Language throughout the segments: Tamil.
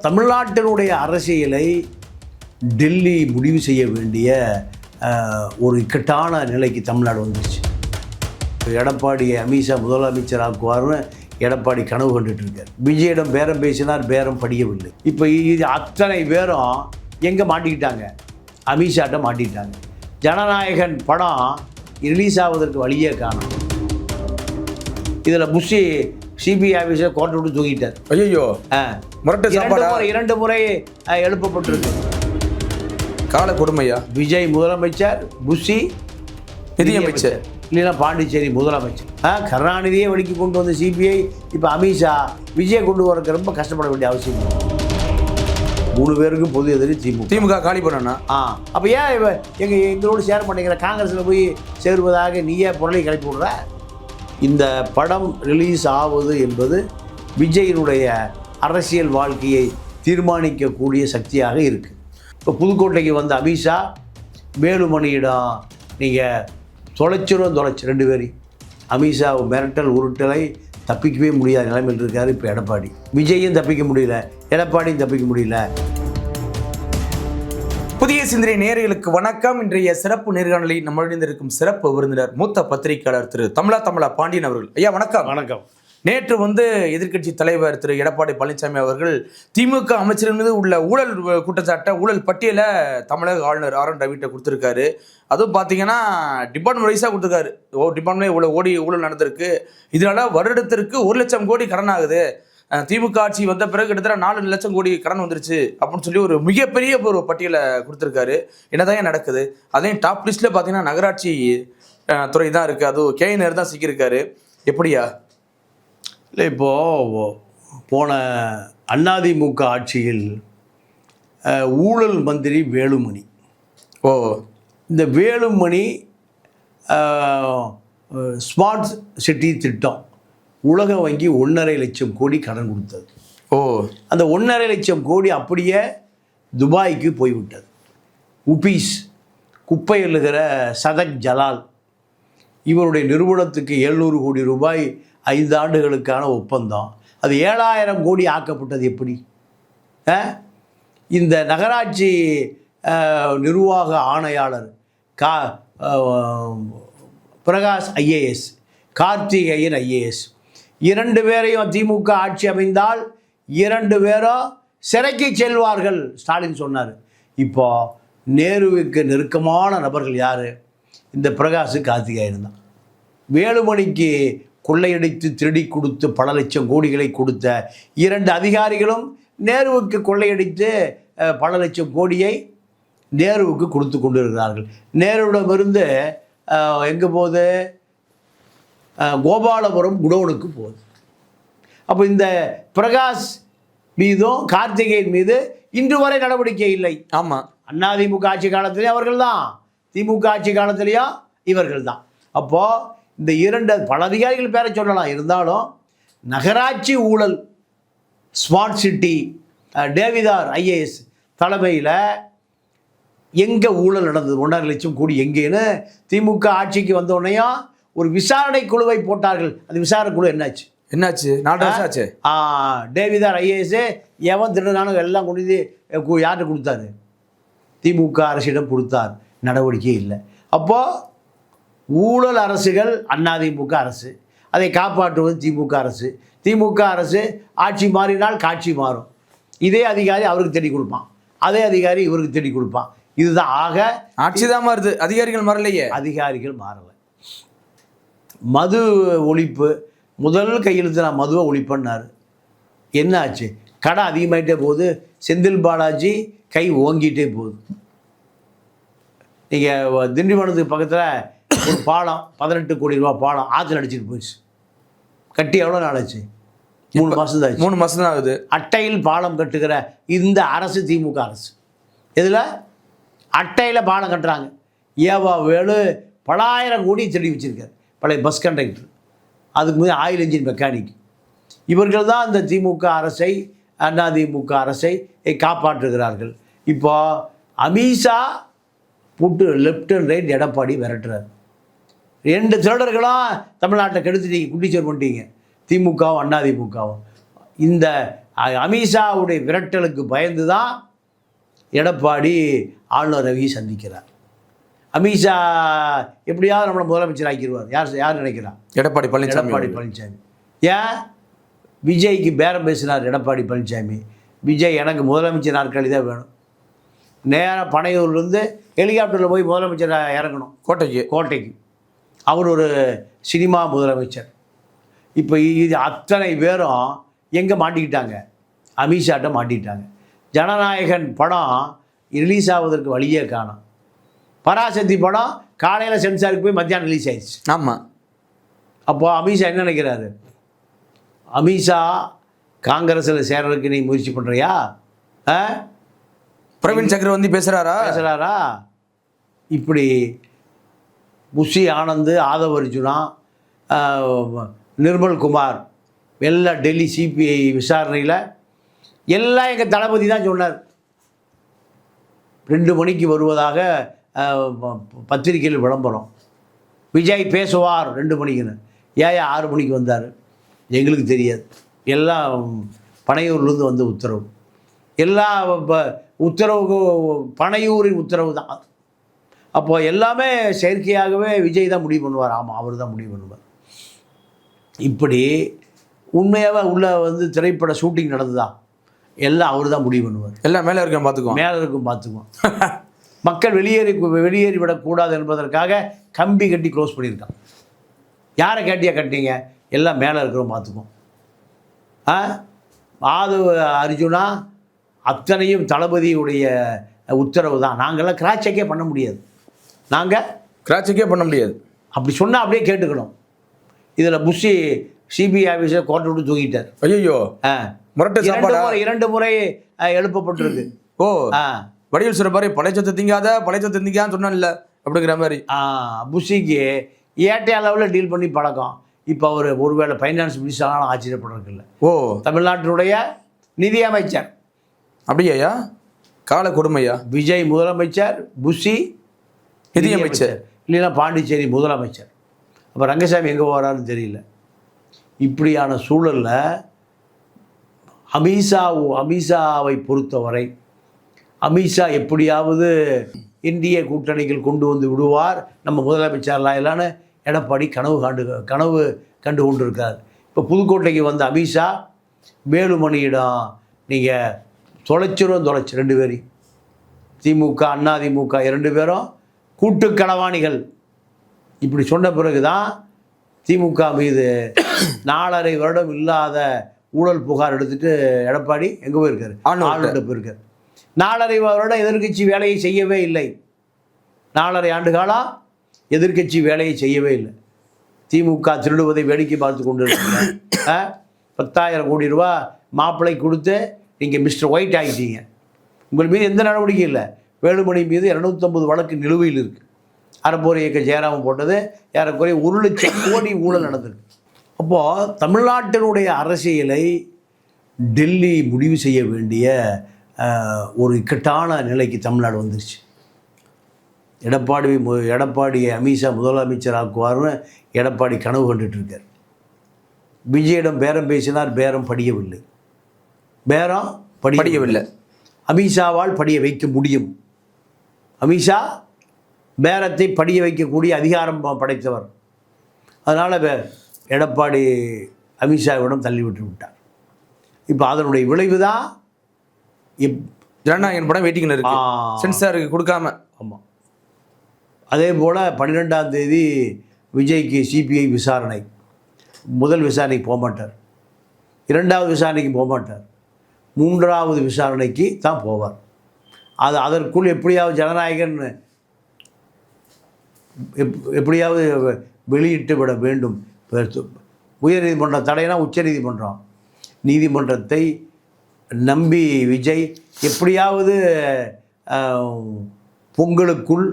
தமிழ்நாட்டினுடைய அரசியலை டெல்லி முடிவு செய்ய வேண்டிய ஒரு இக்கட்டான நிலைக்கு தமிழ்நாடு வந்துருச்சு. எடப்பாடியை அமித்ஷா முதலமைச்சராக்குவார்னு எடப்பாடி கனவு கண்டுட்டு இருக்கார். விஜயிடம் பேரம் பேசினார், பேரம் படிக்கவில்லை. இப்போ இது அத்தனை பேரும் எங்கே மாட்டிக்கிட்டாங்க? அமித்ஷாட்ட மாட்டிக்கிட்டாங்க. ஜனநாயகன் படம் ரிலீஸ் ஆவதற்கு வழியே காணும். இதில் புஷி சிபிஐ ஆஃபீஸர் கோர்ட்டை விட்டு தூக்கிட்டார். ஐயோ, இரண்டு முறை எழுப்பப்பட்டிருக்கு. கால கொடுமையா. விஜய் முதலமைச்சர், புஷி நிதியமைச்சர், இல்லைன்னா பாண்டிச்சேரி முதலமைச்சர். கருணாநிதியை வழிக்கு கொண்டு வந்த சிபிஐ இப்போ அமித்ஷா விஜய் கொண்டு வரக்கு ரொம்ப கஷ்டப்பட வேண்டிய அவசியம் இல்லை. 3 பேருக்கும் பொது எதிரி திமுக காலி பண்ணா. அப்போ ஏன் எங்களோடு சேர மாட்டேங்கிற? காங்கிரஸில் போய் சேருவதாக நீயே பொருளை கிளப்பி விடுற? இந்த படம் ரிலீஸ் ஆவது என்பது விஜயினுடைய அரசியல் வாழ்க்கையை தீர்மானிக்கக்கூடிய சக்தியாக இருக்குது. இப்போ புதுக்கோட்டைக்கு வந்த அமித்ஷா வேலுமணியிடம் நீங்கள் தொலைச்சிரும் 2 பேரையும். அமித்ஷா மிரட்டல் உருட்டலை தப்பிக்கவே முடியாத நிலைமையில் இருக்கார் இப்போ எடப்பாடி. விஜயும் தப்பிக்க முடியல, எடப்பாடியும் தப்பிக்க முடியல. புதிய சிந்தனை நேயர்களுக்கு வணக்கம். இன்றைய சிறப்பு நேர்காணலில் நம்மளுடன் இருக்கும் சிறப்பு விருந்தினர் மூத்த பத்திரிகையாளர் திரு தமிழா பாண்டியன் அவர்கள். ஐயா வணக்கம். வணக்கம். நேற்று எதிர்க்கட்சி தலைவர் திரு எடப்பாடி பழனிசாமி அவர்கள் திமுக அமைச்சரின் மீது உள்ள ஊழல் குற்றச்சாட்டை, ஊழல் பட்டியலை தமிழக ஆளுநர் ஆர் என் ரவிட்ட கொடுத்துருக்காரு. அதுவும் பார்த்தீங்கன்னா டிபார்ட்மெண்ட் வைஸாக கொடுத்துருக்காரு. டிபார்ட்மெண்ட் இவ்வளோ ஊழல் நடந்திருக்கு, இதனால வருடத்திற்கு 1 லட்சம் கோடி கடன் ஆகுது, திமுக ஆட்சி வந்த பிறகு கிட்டத்தட்ட 4 லட்சம் கோடி கடன் வந்துருச்சு அப்படின்னு சொல்லி ஒரு மிகப்பெரிய ஒரு பட்டியலை கொடுத்துருக்காரு. என்னதான் நடக்குது? அதையும் டாப் லிஸ்ட்ல பார்த்தீங்கன்னா நகராட்சி துறை தான் இருக்குது. அதுவும் கேஎன்ஆர் தான் சிக்கியிருக்காரு. எப்படியா? இல்லை, இப்போது போன அதிமுக ஆட்சியில் ஊழல் மந்திரி வேலுமணி. இந்த வேலுமணி ஸ்மார்ட் சிட்டி திட்டம் உலக வங்கி 1.5 லட்சம் கோடி கடன் கொடுத்தது. அந்த 1.5 லட்சம் கோடி அப்படியே துபாய்க்கு போய்விட்டது. உபீஸ் குப்பை எழுகிற சதக் ஜலால் இவருடைய நிறுவனத்துக்கு 700 கோடி ரூபாய் 5 ஆண்டுகளுக்கான ஒப்பந்தம். அது 7000 கோடி ஆக்கப்பட்டது எப்படி? இந்த நகராட்சி நிர்வாக ஆணையாளர் பிரகாஷ் ஐஏஎஸ், கார்த்திகேயன் ஐஏஎஸ், 2 பேரையும் திமுக ஆட்சி அமைந்தால் 2 பேரும் சிறைக்கு செல்வார்கள் ஸ்டாலின் சொன்னார். இப்போ நேருவுக்கு நெருக்கமான நபர்கள் யார்? இந்த பிரகாஷ் கார்த்திகேயன் தான். வேலுமணிக்கு கொள்ளையடித்து திருடி கொடுத்து பல லட்சம் கோடிகளை கொடுத்த 2 அதிகாரிகளும் நேருவுக்கு கொள்ளையடித்து பல லட்சம் கோடியை நேருவுக்கு கொடுத்து கொண்டு இருக்கிறார்கள். நேருவிடமிருந்து எங்கே போகுது? கோபாலபுரம் குடோனுக்கு போகுது. அப்போ இந்த பிரகாஷ் மீதும் கார்த்திகேயன் மீது இன்று வரை நடவடிக்கை இல்லை. ஆமாம், அதிமுக ஆட்சி காலத்திலேயும் அவர்கள் தான், திமுக ஆட்சி காலத்திலேயும் இவர்கள் தான். அப்போது இந்த 2 பல அதிகாரிகள் பேரை சொல்லலாம். இருந்தாலும் நகராட்சி ஊழல் ஸ்மார்ட் சிட்டி டேவிதார் ஐஏஎஸ் தலைமையில் எங்கே ஊழல் நடந்தது, 1.5 லட்சம் கோடி எங்கேன்னு திமுக ஆட்சிக்கு வந்தோடனையும் ஒரு விசாரணை குழுவை போட்டார்கள். அந்த விசாரணை குழு என்னாச்சு? 4 வருஷம் ஆச்சு. டேவிதார் ஐஏஎஸ் எவன் திருநானும் எல்லாம் கொண்டு யார்கிட்ட கொடுத்தாரு? திமுக அரசிடம் கொடுத்தார். நடவடிக்கை இல்லை. அப்போது ஊழல் அரசுகள் அதிமுக அரசு, அதை காப்பாற்றுவது திமுக அரசு. திமுக அரசு ஆட்சி மாறினால் காட்சி மாறும். இதே அதிகாரி அவருக்கு தேடி கொடுப்பான், அதே அதிகாரி இவருக்கு தேடி கொடுப்பான். இதுதான். ஆக ஆட்சி தான் மாறுது, அதிகாரிகள் மாறலையே. அதிகாரிகள் மாறலை. மது ஒழிப்பு முதல் கையெழுத்து, நான் மதுவை ஒழிப்பேன்னாரு. என்ன ஆச்சு? கடை அதிகமாகிட்டே போகுது. செந்தில் பாலாஜி கை ஓங்கிட்டே போகுது. நீங்கள் திண்டிவனத்துக்கு பக்கத்தில் ஒரு பாலம், 18 கோடி ரூபா பாலம் ஆற்றுல அடிச்சுட்டு போயிடுச்சு. கட்டி எவ்வளோ நாள் ஆச்சு? 3 மாதம் தான். 3 மாதம் தான் ஆகுது. அட்டையில் பாலம் கட்டுகிற இந்த அரசு திமுக அரசு. இதில் அட்டையில் பாலம் கட்டுறாங்க. ஏவா வேலு பலாயிரம் கோடி திருடி வச்சுருக்காரு. பழைய பஸ் கண்டக்டர், அதுக்கு முன்னாடி ஆயில் இன்ஜின் மெக்கானிக். இவர்கள் தான் இந்த திமுக அரசை, அதிமுக அரசை காப்பாற்றுகிறார்கள். இப்போ அமித்ஷா புட்டு லெஃப்ட் அண்ட் ரைட் எடப்பாடி விரட்டுறாரு. 2 திருடர்களும் தமிழ்நாட்டை கெடுத்துட்டீங்க, குட்டிச்சோர் பண்ணிட்டீங்க, திமுகவும் அதிமுகவும். இந்த அமித்ஷாவுடைய விரட்டலுக்கு பயந்து தான் எடப்பாடி ஆளுநர் ரவியை சந்திக்கிறார். அமித்ஷா எப்படியாவது நம்மளை முதலமைச்சர் ஆக்கிடுவார். யார் நினைக்கிறா? எடப்பாடி பழனிசாமி. ஏன் விஜய்க்கு பேரம் பேசினார் எடப்பாடி பழனிசாமி. விஜய் எனக்கு முதலமைச்சர் நாற்காலி தான் வேணும். நேராக பனையூர்லேருந்து ஹெலிகாப்டரில் போய் முதலமைச்சர் இறங்கணும் கோட்டைக்கு. அவர் ஒரு சினிமா முதலமைச்சர். இப்போ இது அத்தனை பேரும் எங்கே மாட்டிக்கிட்டாங்க? அமித்ஷாட்ட மாட்டிக்கிட்டாங்க. ஜனநாயகன் படம் ரிலீஸ் ஆவதற்கு வழியே காணும். பராசக்தி படம் காலையில் சென்சாருக்கு போய் மத்தியானம் ரிலீஸ் ஆயிடுச்சு. ஆமாம். அப்போது அமித்ஷா என்ன நினைக்கிறாரு? அமித்ஷா காங்கிரஸில் சேர்றதுக்கு நீ முயற்சி பண்ணுறியா? பிரவீன் சக்கரவர்த்தி பேசுகிறாரா? இப்படி புஷி ஆனந்த், ஆதவ் அர்ஜுனா, நிர்மல் குமார் எல்லாம் டெல்லி சிபிஐ விசாரணையில் எல்லாம் எங்கள் தளபதி தான் சொன்னார். 2 மணிக்கு வருவதாக பத்திரிகையில் விளம்பரம். விஜய் பேசுவார் 2 மணிக்குன்னு. ஏன் 6 மணிக்கு வந்தார்? எங்களுக்கு தெரியாது. எல்லாம் பனையூர்லேருந்து வந்த உத்தரவு. எல்லா உத்தரவு பனையூரின் உத்தரவு தான். அப்போது எல்லாமே செயற்கையாகவே விஜய் தான் முடிவு பண்ணுவார். ஆமாம், அவர் தான் முடிவு பண்ணுவார். இப்படி உண்மையாகவே உள்ள திரைப்பட ஷூட்டிங் நடந்துதான் எல்லாம் அவர் தான் முடிவு பண்ணுவார். எல்லாம் மேலே இருக்கும் பார்த்துக்குவோம். மக்கள் வெளியேறி விடக்கூடாது என்பதற்காக கம்பி கட்டி க்ளோஸ் பண்ணியிருக்கான். யாரை கட்டினீங்க? எல்லாம் மேலே இருக்கிறோம் பார்த்துக்குவோம். ஆதவ் அர்ஜுனா அத்தனையும் தளபதியுடைய உத்தரவு தான். நாங்கள்லாம் கிராஸ் செக்கே பண்ண முடியாது. அப்படி சொன்னால் அப்படியே கேட்டுக்கணும். இதில் புஷி சிபிஐ ஆஃபீஸர் கோர்ட்டை விட்டு தூங்கிட்டார். ஐயோ, முரட்டு சாப்பாடு 2 முறை எழுப்பப்பட்டிருக்கு. வடிவில் சொல்ற மாதிரி பழைச்சத்தை திங்கான்னு சொன்னா இல்லை அப்படிங்கிற மாதிரி. புஷிக்கு ஏட்டையா லெவலில் டீல் பண்ணி பழக்கம். இப்போ அவர் ஒருவேளை ஃபைனான்ஸ் மினிஸ்டராலும் ஆச்சரியப்படுறதுக்கு இல்லை. தமிழ்நாட்டினுடைய நிதி அமைச்சர். அப்படியா? கால கொடுமையா? விஜய் முதலமைச்சர், புஷி நிதியமைச்சர், இல்லைன்னா பாண்டிச்சேரி முதலமைச்சர். அப்போ ரங்கசாமி எங்கே போகிறாருன்னு தெரியல. இப்படியான சூழலில் அமித்ஷாவை பொறுத்தவரை அமித்ஷா எப்படியாவது இந்திய கூட்டணிகள் கொண்டு வந்து விடுவார் நம்ம முதலமைச்சர்லாம் இல்லைன்னு எடப்பாடி கனவு கண்டு கொண்டு இருக்கார். இப்போ புதுக்கோட்டைக்கு வந்த அமித்ஷா வேலுமணியிடம் நீங்கள் தொலைச்சு 2 பேரையும் திமுக அதிமுக 2 பேரும் கூட்டு களவாணிகள் இப்படி சொன்ன பிறகு தான் திமுக மீது 4.5 வருடம் இல்லாத ஊழல் புகார் எடுத்துகிட்டு எடப்பாடி எங்கே போயிருக்காரு? ஆளுநர்கிட்ட போயிருக்காரு. 4.5 வருடம் எதிர்க்கட்சி வேலையை செய்யவே இல்லை. 4.5 ஆண்டு காலம் எதிர்க்கட்சி வேலையை செய்யவே இல்லை. திமுக திருடுவதை வேடிக்கை பார்த்து கொண்டு இருக்காங்க. 10,000 கோடி ரூபா மாப்பிள்ளை கொடுத்து நீங்கள் மிஸ்டர் ஒயிட் ஆகிட்டீங்க. உங்கள் மீது எந்த நடவடிக்கையும் இல்லை. வேலுமணி மீது 250 வழக்கு நிலுவையில் இருக்குது. அறப்போர் இயக்க ஜெயராமன் போட்டது ஏறக்குறைய 1 லட்சம் கோடி ஊழல் நடந்திருக்கு. அப்போது தமிழ்நாட்டினுடைய அரசியலை டெல்லி முடிவு செய்ய வேண்டிய ஒரு இக்கட்டான நிலைக்கு தமிழ்நாடு வந்துருச்சு. எடப்பாடியை அமித்ஷா முதலமைச்சர் ஆக்குவார்னு எடப்பாடி கனவு கண்டுட்டு இருக்கார். விஜயிடம் பேரம் பேசினார், பேரம் படியவில்லை. அமித்ஷாவால் படிய வைக்க முடியும். அமித்ஷா பேரத்தை படிய வைக்கக்கூடிய அதிகாரம் படைத்தவர். அதனால் எடப்பாடி அமித்ஷாவிடம் தள்ளிவிட்டு விட்டார். இப்போ அதனுடைய விளைவு தான் ஜனநாயகன் படம் வெயிட்டிங்கில் இருக்கு, சென்சாருக்கு கொடுக்காம. ஆமாம். அதே போல் 12ஆம் தேதி விஜய்க்கு சிபிஐ விசாரணை. முதல் விசாரணைக்கு போக மாட்டார், 2வது விசாரணைக்கு போக மாட்டார், 3வது விசாரணைக்கு தான் போவார். அதற்குள் எப்படியாவது ஜனநாயகன் எப்படியாவது வெளியிட்டு விட வேண்டும். உயர்நீதிமன்றம் தடைனா உச்சநீதிமன்றம், நீதிமன்றத்தை நம்பி விஜய் எப்படியாவது பொங்கலுக்குள்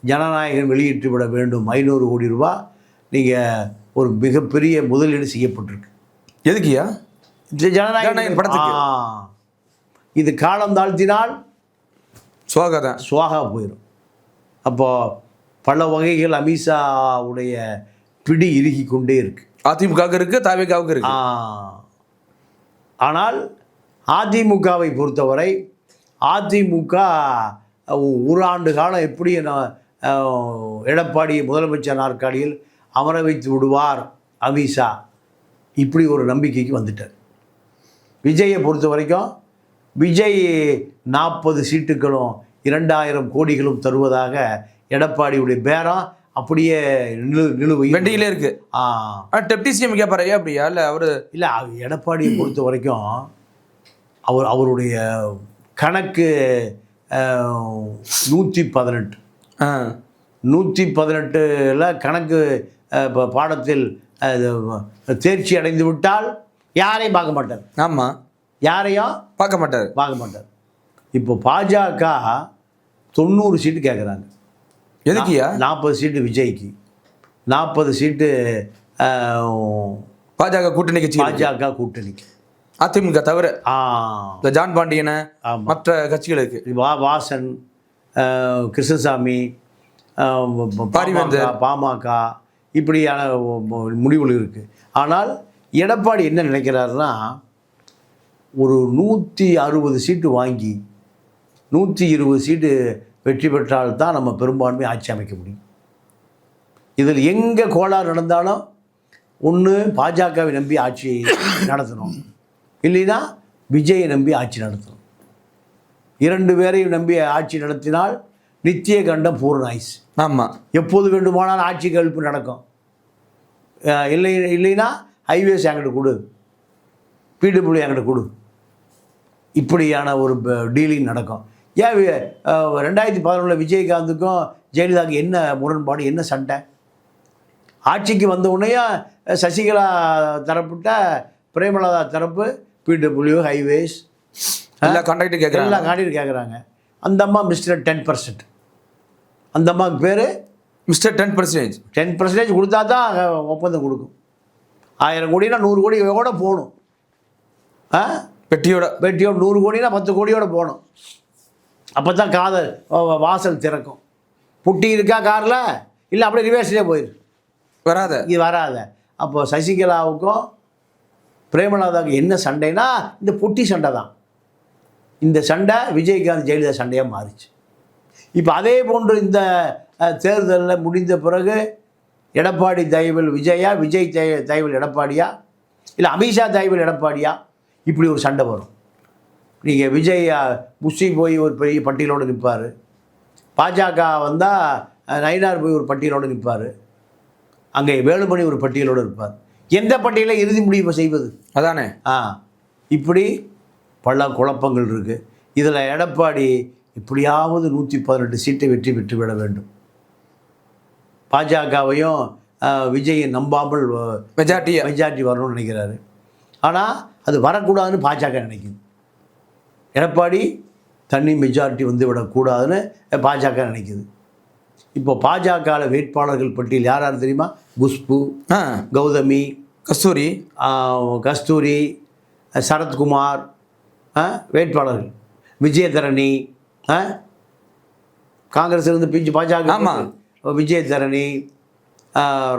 ஜனநாயகன் வெளியிட்டு விட வேண்டும். 500 கோடி ரூபா நீங்கள் ஒரு மிகப்பெரிய முதலீடு செய்யப்பட்டிருக்கு. எதுக்குயா? ஜனநாயகன் படத்துக்கு. இது காலம் தாழ்த்தினால் சுவாகா போயிடும். அப்போது பல வகைகள் அமித்ஷாவுடைய பிடி இறுகி கொண்டே இருக்கு. அதிமுக இருக்கு, தாவேகாவுக்கு இருக்கு. ஆனால் அதிமுகவை பொறுத்தவரை அதிமுக ஒரு ஆண்டு காலம் எப்படி எடப்பாடி முதலமைச்சர் நாற்காலியில் அமர வைத்து விடுவார் அமித்ஷா, இப்படி ஒரு நம்பிக்கைக்கு வந்துட்டார். விஜயை பொறுத்த வரைக்கும் விஜய் 40 சீட்டுகளும் 2000 கோடிகளும் தருவதாக எடப்பாடியுடைய பேரம் அப்படியே வெண்டியிலே இருக்கு. டெப்டி சிஎம் கேட்பாரு அப்படியா? இல்லை அவர் இல்லை, எடப்பாடியை பொறுத்த வரைக்கும் அவருடைய கணக்கு 118 118 கணக்கு பாடத்தில் தேர்ச்சி அடைந்து விட்டால் யாரையும் பார்க்க மாட்டார். ஆமாம், யாரையும் பார்க்க மாட்டார். இப்போ பாஜக 90 சீட்டு கேட்குறாங்க. எதுக்குயா? 40 சீட்டு விஜய்க்கு, 40 சீட்டு பாஜக கூட்டணிக்கு அதிமுக தவிர இந்த ஜான் பாண்டியன மற்ற கட்சிகளுக்கு வாசன், கிருஷ்ணசாமி, பாமக இப்படியான முடிவுகள் இருக்குது. ஆனால் எடப்பாடி என்ன நினைக்கிறாருன்னா, ஒரு 160 சீட்டு வாங்கி 120 சீட்டு வெற்றி பெற்றால்தான் நம்ம பெரும்பான்மை ஆட்சி அமைக்க முடியும். இதில் எங்கே கோளாறு நடந்தாலும் ஒன்று பாஜகவை நம்பி ஆட்சி நடத்தணும், இல்லைன்னா விஜயை நம்பி ஆட்சி நடத்தணும். 2 பேரையும் நம்பி ஆட்சி நடத்தினால் நித்திய கண்டம் பூர்ண ஆயுசு. ஆமாம், எப்போது வேண்டுமானாலும் ஆட்சி கழிப்பு நடக்கும். இல்லைன்னா ஹைவேஸ் என்கிட்ட கொடு, பிடபிள்யூ என்கிட்ட கொடு, இப்படியான ஒரு டீலிங் நடக்கும். ஏன் 2011 விஜயகாந்துக்கும் ஜெயலலிதாவுக்கு என்ன முரண்பாடு, என்ன சண்டை? ஆட்சிக்கு வந்த உடனே சசிகலா தரப்புட்ட பிரேமலதா தரப்பு பிடபிள்யூ ஹைவேஸ் எல்லா கான்ட்ராக்டும் கேட்குறாங்க. அந்த அம்மா மிஸ்டர் 10%. அந்த அம்மாவுக்கு பேர் மிஸ்டர் 10%. 10% கொடுத்தா தான் ஒப்பந்தம் கொடுக்கும். 1000 கோடினா 100 கோடியோட போகணும். பெட்டியோட 100 கோடினா 10 கோடியோட போகணும். அப்போ தான் காதல் வாசல் திறக்கும். புட்டி இருக்கா காரில், இல்லை அப்படியே ரிவர்ஸ்லேயே போயிரு, வராத. அப்போ சசிகலாவுக்கும் பிரேமலதாவுக்கு என்ன சண்டைனா இந்த பொட்டி சண்டை தான். இந்த சண்டை விஜயகாந்த் ஜெயலலிதா சண்டையாக மாறிச்சு. இப்போ அதே போன்று இந்த தேர்தலில் முடிந்த பிறகு எடப்பாடி தயவில் விஜயா, விஜய் தயவில் எடப்பாடியா, இல்லை அமித்ஷா தயவில் எடப்பாடியா, இப்படி ஒரு சண்டை வரும். நீங்கள் விஜய் முஸ்லீம் போய் ஒரு பெரிய பட்டியலோடு நிற்பார், பாஜக வந்தால் நயினார் போய் ஒரு பட்டியலோடு நிற்பார், அங்கே வேலுமணி ஒரு பட்டியலோடு இருப்பார். எந்த பட்டியலை இறுதி முடிவு செய்வது? அதானே. இப்படி பல குழப்பங்கள் இருக்குது. இதில் எடப்பாடி இப்படியாவது 118 சீட்டை வெற்றி பெற்றுவிட வேண்டும். பாஜகவையும் விஜயை நம்பாமல் மெஜாரிட்டி வரணும்னு நினைக்கிறாரு. ஆனால் அது வரக்கூடாதுன்னு பாஜக நினைக்குது. எடப்பாடி தனி மெஜாரிட்டி வந்து விடக்கூடாதுன்னு பாஜக நினைக்குது. இப்போ பாஜகவில் வேட்பாளர்கள் பட்டியல் யார் யார் தெரியுமா? குஷ்பு, கௌதமி, கஸ்தூரி, சரத்குமார் வேட்பாளர்கள், விஜயதரணி, காங்கிரஸ் இருந்து பிஞ்சு பாஜக, விஜயதரணி,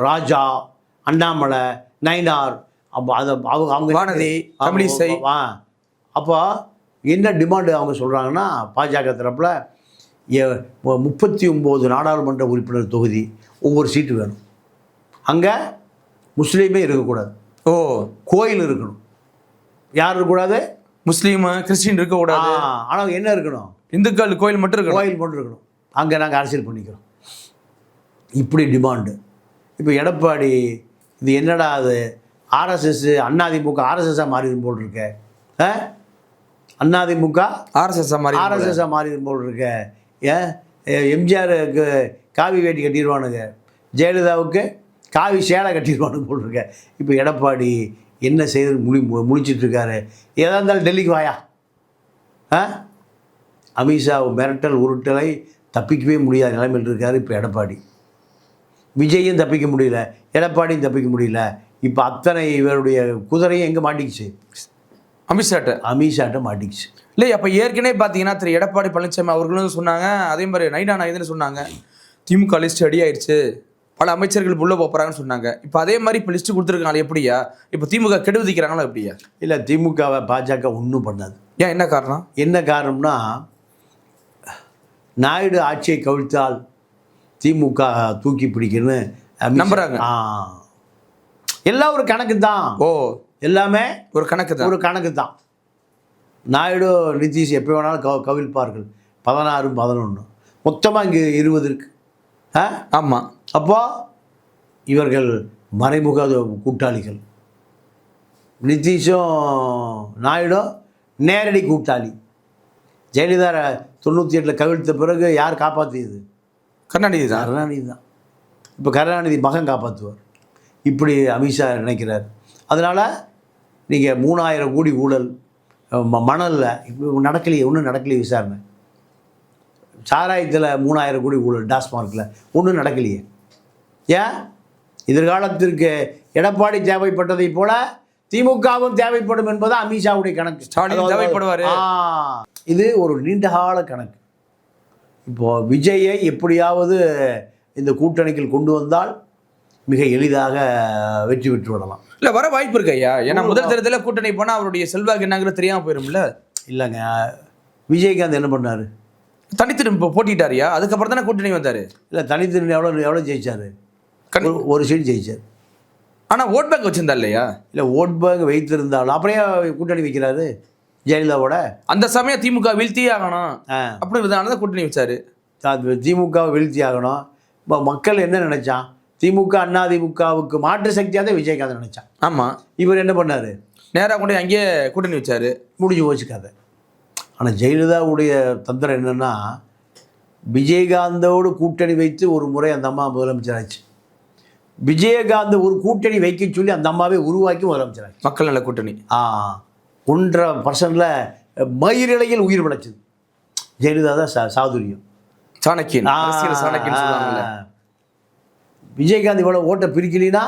ராஜா, அண்ணாமலை, நயினார், அப்போ அதை அவங்க அப்போ என்ன டிமாண்டு அவங்க சொல்கிறாங்கன்னா, பாஜக தரப்பில் 39 நாடாளுமன்ற உறுப்பினர் தொகுதி ஒவ்வொரு சீட்டு வேணும். அங்கே முஸ்லீமே இருக்கக்கூடாது. கோயில் இருக்கணும். யார் இருக்கக்கூடாது? முஸ்லீம், கிறிஸ்டின் இருக்கக்கூடாது. ஆனால் என்ன இருக்கணும்? இந்துக்கள் கோயில் மட்டும் இருக்கணும். அங்கே நாங்கள் அரசியல் பண்ணிக்கிறோம். இப்படி டிமாண்டு. இப்போ எடப்பாடி இது என்னடா அது ஆர்எஸ்எஸ் அதிமுக ஆர்எஸ்எஸ்ஸாக மாறிடும் போல் இருக்க, அதிமுக ஆர்எஸ்எஸ்ஸாக மாறிடும் போல் இருக்க. எம்ஜிஆருக்கு காவி வேட்டி கட்டிடுவானுங்க, ஜெயலலிதாவுக்கு காவி சேலை கட்டிடுவானுங்க போல் இருக்க. இப்போ எடப்பாடி என்ன செய்து முடிச்சிட்ருக்காரு. எதாக இருந்தாலும் டெல்லிக்கு வாயா. அமித்ஷா மிரட்டல் உருட்டலை தப்பிக்கவே முடியாத நிலைமையில் இருக்கார் இப்போ எடப்பாடி. விஜயும் தப்பிக்க முடியல, எடப்பாடியும் தப்பிக்க முடியல. இப்போ அத்தனை இவருடைய குதிரையும் எங்கே மாட்டிக்கிச்சு? அமித்ஷாட்ட மாட்டிக்கிச்சு. இல்லை, அப்போ ஏற்கனவே பார்த்தீங்கன்னா திரு எடப்பாடி பழனிசாமி அவர்களும் சொன்னாங்க, அதே மாதிரி நைனா நாயகன்னு சொன்னாங்க, திமுக லிஸ்ட் ரெடி ஆயிடுச்சு, பல அமைச்சர்கள் உள்ள போறாங்கன்னு சொன்னாங்க. இப்போ அதே மாதிரி இப்போ லிஸ்ட் கொடுத்துருக்காங்க. எப்படியா இப்போ திமுக கெடுவிக்கிறாங்களா எப்படியா? இல்லை, திமுகவை பாஜக ஒன்றும் பண்ணாது. ஏன், என்ன காரணம்? என்ன காரணம்னா, நாயுடு ஆட்சியை கவிழ்த்தால் திமுக தூக்கி பிடிக்குன்னு நம்புறாங்க. எல்லாம் ஒரு கணக்கு தான். ஓ, எல்லாமே ஒரு கணக்கு தான். ஒரு கணக்கு தான். நாயுடு நிதிஷ் எப்போ வேணாலும் கவிழ்ப்பார்கள். 16, 11 மொத்தமாக இங்கே 20 இருக்கு. ஆமாம். அப்போ இவர்கள் மறைமுக கூட்டாளிகள். நிதிஷும் நாயுடும் நேரடி கூட்டாளி. ஜெயலலிதா 98 கவிழ்த்த பிறகு யார் காப்பாற்றியது? கருணாநிதி தான். கருணாநிதி தான். இப்போ கருணாநிதி மகன் காப்பாற்றுவார், இப்படி அமித்ஷா நினைக்கிறார். அதனால் நீங்கள் 3000 கோடி ஊழல் மணலில் இப்போ நடக்கலையே, ஒன்றும் நடக்கலையே விசாரணை. சாராயத்தில் 3000 கோடி ஊழல் டாஸ்மார்க்கில் ஒன்றும் நடக்கலையே. ஏன்? எதிர்காலத்திற்கு எடப்பாடி தேவைப்பட்டதை போல திமுகவும் தேவைப்படும் என்பது அமித்ஷாவுடைய கணக்கு. ஸ்டாலின் தேவைப்படுவார். இது ஒரு நீண்டகால கணக்கு. இப்போது விஜயை எப்படியாவது இந்த கூட்டணிக்குள் கொண்டு வந்தால் மிக எளிதாக வெற்றி பெற்று விடலாம். இல்லை, வர வாய்ப்பு இருக்கு ஐயா. ஏன்னா முதல் தேர்தலில் கூட்டணி போனால் அவருடைய செல்வாக்கு என்னங்கிறது தெரியாமல் போயிடும்ல. இல்லைங்க, விஜயகாந்த் என்ன பண்ணார்? தனித்து இப்போ போட்டிட்டாரியா, அதுக்கப்புறம் தானே கூட்டணி வந்தார். இல்லை, தனித்து எவ்வளோ ஜெயிச்சார்? ஒரு சீட் ஜெயிச்சார். ஆனால் ஓட் பேங்க் வச்சிருந்தா இல்லையா? இல்லை, ஓட் பேங்க் வைத்திருந்தாலும் அப்படியே கூட்டணி வைக்கிறாரு ஜெயலலிதாவோட. அந்த சமயம் திமுக வீழ்த்தியே ஆகணும் அப்படிங்கிறதுனால தான் கூட்டணி வச்சாரு. திமுகவை வீழ்த்தி ஆகணும். இப்போ மக்கள் என்ன நினைச்சான்? திமுக அதிமுகவுக்கு மாற்று சக்தியாக தான் விஜயகாந்த் நினைச்சான். ஆமாம். இவர் என்ன பண்ணார்? நேராக கொண்டு அங்கேயே கூட்டணி வச்சார். முடிஞ்சு போச்சு கதை. ஆனால் ஜெயலலிதாவுடைய தந்திரம் என்னென்னா, விஜயகாந்தோடு கூட்டணி வைத்து ஒரு முறை அந்த அம்மா முதலமைச்சர் ஆச்சு. விஜயகாந்த் ஒரு கூட்டணி வைக்க சொல்லி அந்த அம்மாவை உருவாக்கி முதலமைச்சர் ஆச்சு. மக்கள் நல கூட்டணி 1.5% மயிரிழையில் உயிர் விளைச்சது. ஜெயலலிதா தான் சாதுரியம். சாணக்கியன், சாணக்கியன் சொல்லுவாங்கல்ல. விஜயகாந்த் இவ்வளோ ஓட்டை பிரிக்கலினா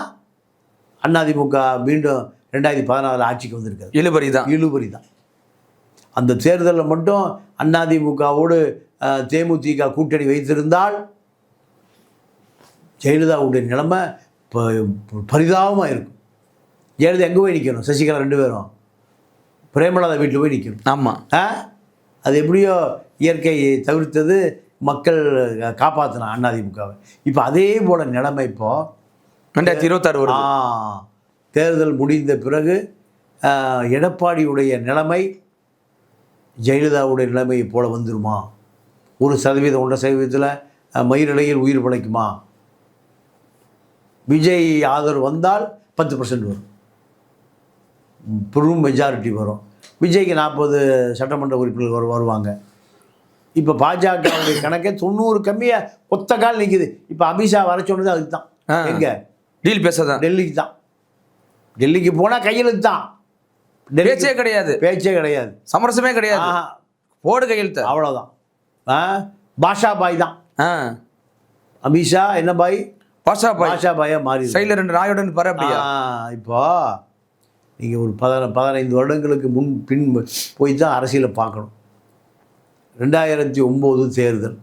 அதிமுக மீண்டும் 2016 ஆட்சிக்கு வந்திருக்காரு. இழுபறி தான். அந்த தேர்தலில் மட்டும் அதிமுகவோடு தேமுதிக கூட்டணி வைத்திருந்தால் ஜெயலலிதாவுடைய நிலைமை பரிதாபமாக இருக்கும். ஜெயலலிதா எங்கே போய் நிற்கணும்? சசிகலா 2 பேரும் பிரேமலதா வீட்டில் போய் நிற்கணும். ஆமாம். அது எப்படியோ இயற்கையை தவிர்த்தது, மக்கள் காப்பாற்றினான் அதிமுகவை. இப்போ அதே போல் நிலைமை இப்போது 2026 தேர்தல் முடிந்த பிறகு எடப்பாடியுடைய நிலைமை ஜெயலலிதாவுடைய நிலைமையை போல வந்துருமா? 1%, 1.5% மயிரிழையில் உயிர் பிழைக்குமா? விஜய் ஆதரவு வந்தால் 10% வரும், பெரும் மெஜாரிட்டி வரும். விஜய்க்கு 40 சட்டமன்ற உறுப்பினர்கள் வருவாங்க. இப்போ பாஜகவுடைய கணக்கே 90 கம்மியாக ஒத்த கால் நிற்குது. இப்போ அமித்ஷா வர சொன்னது அதுக்கு தான். எங்கே டீல் பேசதான்? டெல்லிக்கு தான். டெல்லிக்கு போனால் கையெழுத்து தான். பேச்சே கிடையாது, சமரசமே கிடையாது. போடு கையெழுத்து, அவ்வளோதான். பாஷா பாய் தான். அமித்ஷா என்ன பாய்? பாஷா பாயாக மாறி சைடில் 2 நாயுடன் பரப்பியா. இப்போ நீங்கள் ஒரு 15 வருடங்களுக்கு பின் போய் தான் அரசியலை பார்க்கணும். 2009 தேர்தல்,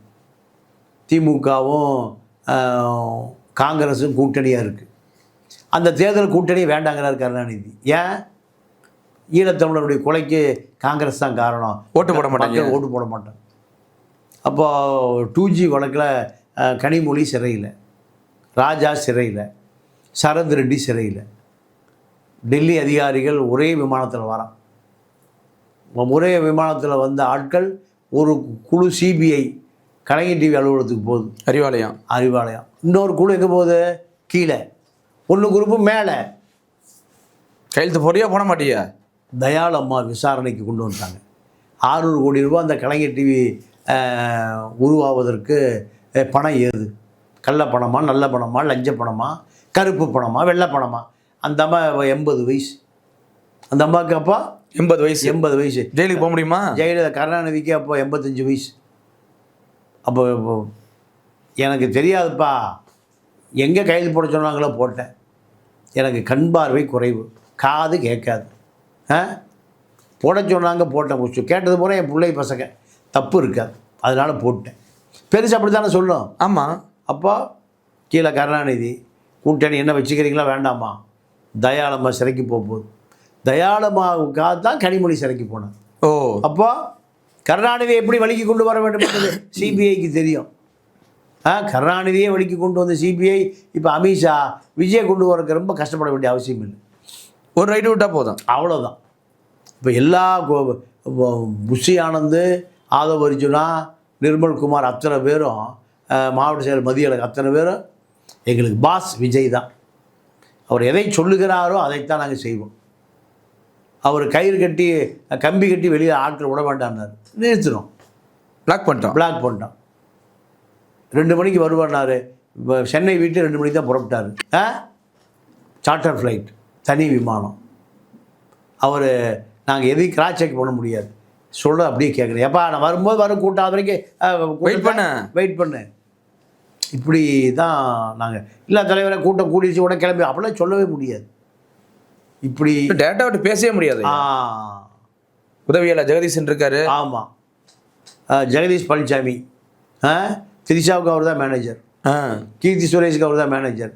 திமுகவும் காங்கிரஸும் கூட்டணியாக இருக்குது. அந்த தேர்தல் கூட்டணி வேண்டாங்கிறார் கருணாநிதி. ஏன்? ஈழத்தமிழருடைய கொலைக்கு காங்கிரஸ் தான் காரணம். ஓட்டு போட மாட்டாங்க. அப்போ 2G வழக்கில் கனிமொழி சிறையில், ராஜா சிறையில், சரத் ரெட்டி சிறையில். டெல்லி அதிகாரிகள் ஒரே விமானத்தில் வரான். ஒரே விமானத்தில் வந்த ஆட்கள் ஒரு குழு சிபிஐ கலைஞர் டிவி அலுவலகத்துக்கு போகுது, அறிவாலயம். இன்னொரு குழு எங்கே போகுது? கீழே. ஒன்று குரூப்பு மேலே. கையெழுத்து போறியா போட மாட்டியா? தயாள் அம்மா விசாரணைக்கு கொண்டு வந்துட்டாங்க. 600 கோடி ரூபாய் அந்த கலைஞர் டிவி உருவாவதற்கு பணம் ஏது? கள்ள பணமா, நல்ல பணமா, லஞ்ச பணமா, கருப்பு பணமா, வெள்ளை பணமா? அந்த அம்மா 80 வயசு. அந்த அம்மாவுக்கு அப்போ 80 வயசு. ஜெயிலுக்கு போக முடியுமா? ஜெயலலிதா கருணாநிதிக்கு அப்போ 85 வயசு. அப்போ எனக்கு தெரியாதுப்பா, எங்கே கைது போட சொன்னாங்களோ போட்டேன். எனக்கு கண் பார்வை குறைவு, காது கேட்காது. போட சொன்னாங்க போட்டேன். கேட்டது போல என் பிள்ளை பசங்க தப்பு இருக்காது, அதனால் போட்டேன். பெருசு அப்படி தானே சொல்லும். ஆமாம். அப்போ கீழே கருணாநிதி கூட்டணி என்ன வச்சுக்கிறீங்களா வேண்டாமா, தயாளம்மா சிறைக்கு போகுது. தயாளம்மாவுக்காக தான் கனிமொழி சிறைக்கு போனேன். ஓ, அப்போ கருணாநிதியை எப்படி வழிக்கு கொண்டு வர வேண்டும் என்பது சிபிஐக்கு தெரியும். கருணாநிதியை வழிக்கு கொண்டு வந்த சிபிஐ இப்போ அமித்ஷா விஜய் கொண்டு வரக்கு ரொம்ப கஷ்டப்பட வேண்டிய அவசியம் இல்லை. ஒரு ரைடு விட்டால் போதும், அவ்வளோதான். இப்போ எல்லா புஷி ஆனந்த், ஆதவ் அர்ஜுனா, நிர்மல்குமார் அத்தனை பேரும், மாவட்ட செயலர் மதியழகு அத்தனை பேரும் எங்களுக்கு பாஸ் விஜய் தான். அவர் எதை சொல்லுகிறாரோ அதைத்தான் நாங்கள் செய்வோம். அவர் கயிறு கட்டி கம்பி கட்டி வெளியே ஆட்கள் விட வேண்டாம்னார், நிறுத்தினோம், பிளாக் பண்ணிட்டோம். 2 மணிக்கு வருவார்னாரு. இப்போ சென்னை வீட்டு 2 மணிக்கு தான் புறப்பட்டார். சார்ட்டர் ஃப்ளைட், தனி விமானம். அவர் நாங்கள் எதையும் கிராஸ் செக் பண்ண முடியாது, சொல்ல அப்படியே கேட்குறேன். எப்பா நான் வரும்போது வர கூட்டம் வரைக்கும் வெயிட் பண்ணு. இப்படி தான் நாங்கள் இல்லை தலைவரை கூட்டம் கூடிச்சு உடனே கிளம்பி அப்படிலாம் சொல்லவே முடியாது. இப்படி டேரக்டா விட்டு பேசவே முடியாது. உதவியாளர் ஜெகதீஷன் இருக்காரு. ஆமாம், ஜெகதீஷ் பழனிசாமி, திரிஷாவுக்கு அவர் தான் மேனேஜர், கீர்த்தி சுரேஷுக்கு அவர் தான் மேனேஜர்,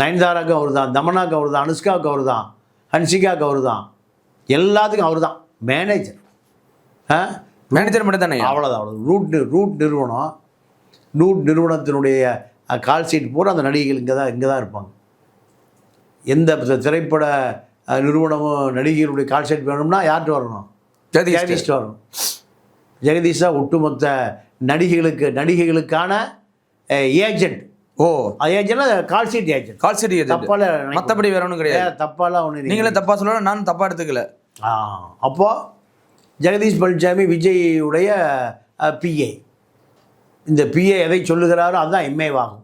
நயன்தாராவுக்கு அவர் தான், தமனாவுக்கு அவர் தான், அனுஷ்காவுக்கு அவர் தான், ஹன்சிகாவுக்கு அவர் தான், எல்லாத்துக்கும் அவர் தான் மேனேஜர். மேனேஜர் மட்டும் தானே, அவ்வளோதான். ரூட் நிறுவனத்தினுடைய கால் ஷீட் பூரா அந்த நடிகைகள் இங்கே தான் இருப்பாங்க. எந்த திரைப்பட நிறுவனமும் நடிகைகளுடைய கால் ஷீட் வேணும்னா யார்கிட்ட வரணும்? ஜெகதீஷ் வரணும். ஜெகதீஷ் தான் ஒட்டுமொத்த நடிகைகளுக்கான ஏஜென்ட். ஓ, ஏஜென்ட்னா கால் ஷீட் ஏஜென்ட். தப்பால மற்றபடி வேற ஒன்றும் கிடையாது. தப்பாலாம் ஒன்று நீங்களே தப்பா சொல்லலாம், நானும் தப்பா எடுத்துக்கல. அப்போது ஜெகதீஷ் பழனிசாமி விஜய்யுடைய பிஏ. இந்த பிஏ எதை சொல்லுகிறாரோ அதுதான் எம்ஏவாகும்.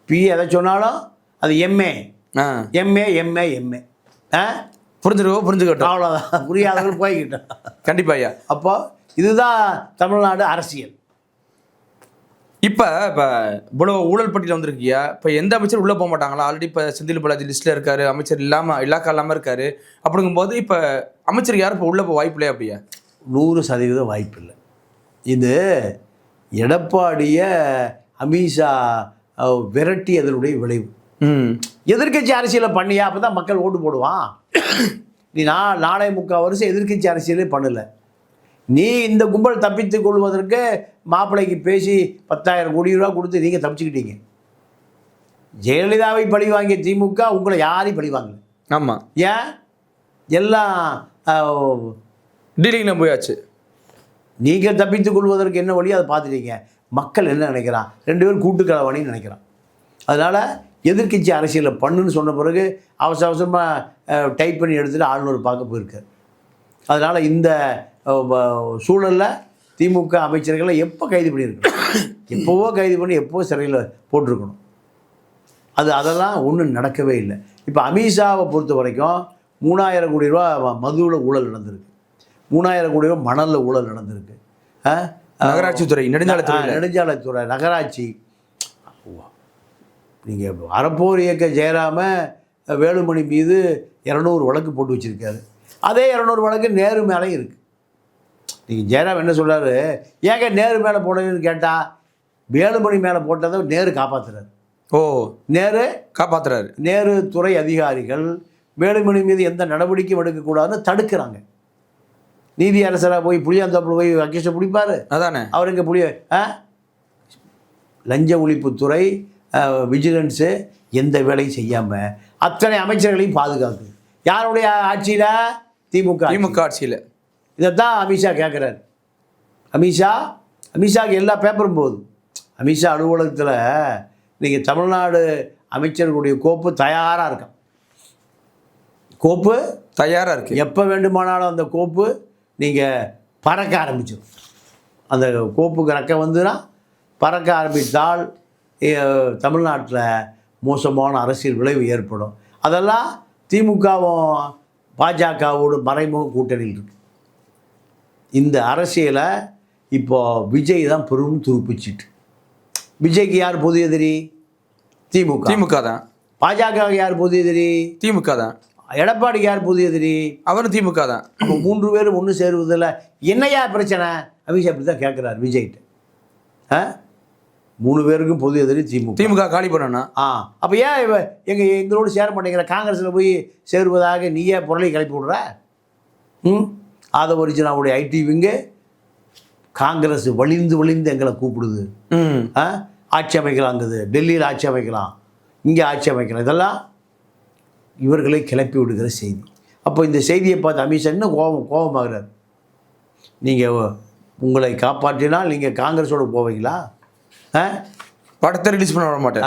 பிஏ எதை சொன்னாலும் அது எம்ஏ. புரிஞ்சுக்கட்டும், அவ்வளோதான். புரியாதவர்கள் போய்கிட்டோம். கண்டிப்பா ஐயா. அப்போ இதுதான் தமிழ்நாடு அரசியல். இப்போ இவ்வளோ ஊழல் பட்டியல் வந்திருக்கியா, இப்போ எந்த அமைச்சர் உள்ளே போக மாட்டாங்களா? ஆல்ரெடி இப்போ செந்தில் பாலாஜி லிஸ்ட்டில் இருக்காரு, அமைச்சர் இலாக்கா இல்லாமல் இருக்காரு. அப்படிங்கும்போது இப்போ அமைச்சர் யாரும் இப்போ உள்ளே போக வாய்ப்பு இல்லையா? அப்படியா? 100% வாய்ப்பு இல்லை. இது எடப்பாடியை அமித்ஷா விரட்டியதனுடைய விளைவு. எதிர்கட்சி அரசியலை பண்ணியா, அப்போ தான் மக்கள் ஓட்டு போடுவான். நீ 4.25 வருஷம் எதிர்கட்சி அரசியலே பண்ணலை. நீ இந்த கும்பல் தப்பித்து கொள்வதற்கு மாப்பிள்ளைக்கு பேசி 10,000 கோடி ரூபா கொடுத்து நீங்கள் தப்பிச்சுக்கிட்டீங்க. ஜெயலலிதாவை பழி வாங்கிய திமுக உங்களை யாரையும் பழி வாங்கல. ஆமாம், ஏன்? எல்லாம் டீலிங்கில் போயாச்சு. நீங்கள் தப்பித்துக் கொள்வதற்கு என்ன வழியோ அதை பார்த்துட்டீங்க. மக்கள் என்ன நினைக்கிறான்? 2 பேரும் கூட்டுக்கலவாணின்னு நினைக்கிறான். அதனால் எதிர்கட்சி அரசியலை பண்ணுன்னு சொன்ன பிறகு அவசரமாக டைப் பண்ணி எடுத்துகிட்டு ஆளுநர் பார்க்க போயிருக்கார். அதனால் இந்த சூழலில் திமுக அமைச்சர்களை எப்போ கைது பண்ணியிருக்கணும்? எப்போவோ கைது பண்ணி எப்போவோ சிறையில் போட்டிருக்கணும். அதெல்லாம் ஒன்றும் நடக்கவே இல்லை. இப்போ அமித்ஷாவை பொறுத்த வரைக்கும் 3000 கோடி ரூபா மதுவில் ஊழல் நடந்திருக்கு, 3000 கோடி ரூபா மணலில் ஊழல் நடந்திருக்கு, நகராட்சித்துறை, நெடுஞ்சாலைத்துறை, நகராட்சி. நீங்கள் அறப்போர் இயக்க ஜெயராம வேலுமணி மீது 200 வழக்கு போட்டு வச்சுருக்காரு. அதே 200 வழக்கு நேரு மேலேயும் இருக்குது. நீங்கள் ஜெயராம் என்ன சொல்கிறாரு, ஏங்க நேரு மேலே போடுறதுன்னு கேட்டால் வேலுமணி மேலே போட்டதை நேரு காப்பாற்றுறாரு. ஓ, நேரு காப்பாற்றுறாரு. நேரு துறை அதிகாரிகள் வேலுமணி மீது எந்த நடவடிக்கையும் எடுக்கக்கூடாதுன்னு தடுக்கிறாங்க. நீதி அரசராக போய் புளியாந்தோப்பில் போய் அக்கேஷை பிடிப்பார். அதானே அவருக்கு லஞ்ச ஒழிப்புத்துறை, விஜிலன்ஸு எந்த வேலையும் செய்யாமல் அத்தனை அமைச்சர்களையும் பாதுகாக்குது. யாருடைய ஆட்சியில்? திமுக ஆட்சியில். இதைத்தான் அமித்ஷா கேட்குறாரு. அமித்ஷாவுக்கு எல்லா பேப்பரும் போகுது. அமித்ஷா அலுவலகத்தில் நீங்கள் தமிழ்நாடு அமைச்சர்களுடைய கோப்பு தயாராக இருக்கான். கோப்பு தயாராக இருக்குது. எப்போ வேண்டுமானாலும் அந்த கோப்பு நீங்கள் பறக்க ஆரம்பிச்சிடும். அந்த கோப்புக்கு ரெக்க வந்துன்னா பறக்க ஆரம்பித்தால் தமிழ்நாட்டில் மோசமான அரசியல் விளைவு ஏற்படும். அதெல்லாம் திமுகவும் பாஜகவோடு மறைமுக கூட்டணியில் இருக்குது. இந்த அரசியலை இப்போது விஜய் தான் பெரும் துருப்பிச்சிட்டு. விஜய்க்கு யார் பொது எதிரி? திமுக தான். பாஜக யார் பொது எதிரி? திமுக தான். எடப்பாடிக்கு யார் பொது எதிரி? அவரும் திமுக தான். அப்போ 3 பேரும் ஒன்று சேருவதில் என்னையா பிரச்சனை? அமித்ஷா அப்படி தான் கேட்குறாரு விஜய்கிட்ட. 3 பேருக்கும் பொது எதிரி திமுக. திமுக காலி பண்ணணும். அப்போ ஏன் எங்களோடு சேர மாட்டேங்கிற? காங்கிரஸில் போய் சேருவதாக நீயே பொருளை கிளப்பி விடுற? ஆதவ அர்ஜுனாவுடைய ஐடி விங்கு காங்கிரஸ் வழிந்து எங்களை கூப்பிடுது. ஆட்சி அமைக்கலாங்குது, டெல்லியில் ஆட்சி அமைக்கலாம், இங்கே ஆட்சி அமைக்கலாம். இதெல்லாம் இவர்களை கிளப்பி விடுகிற செய்தி. அப்போ இந்த செய்தியை பார்த்து அமித்ஷா இன்னும் கோபமாகிறார். நீங்கள் உங்களை காப்பாற்றினால் நீங்கள் காங்கிரஸோடு போவீங்களா? படத்தை ரிலீஸ் பண்ண விட மாட்டேன்.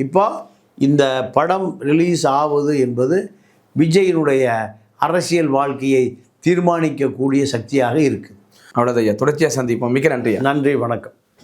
இப்போ இந்த படம் ரிலீஸ் ஆவது என்பது விஜயினுடைய அரசியல் வாழ்க்கையை தீர்மானிக்கக்கூடிய சக்தியாக இருக்குது. அவ்வளோதையா, தொடர்ச்சியாக சந்திப்போம். மிக்க நன்றி. நன்றி, வணக்கம்.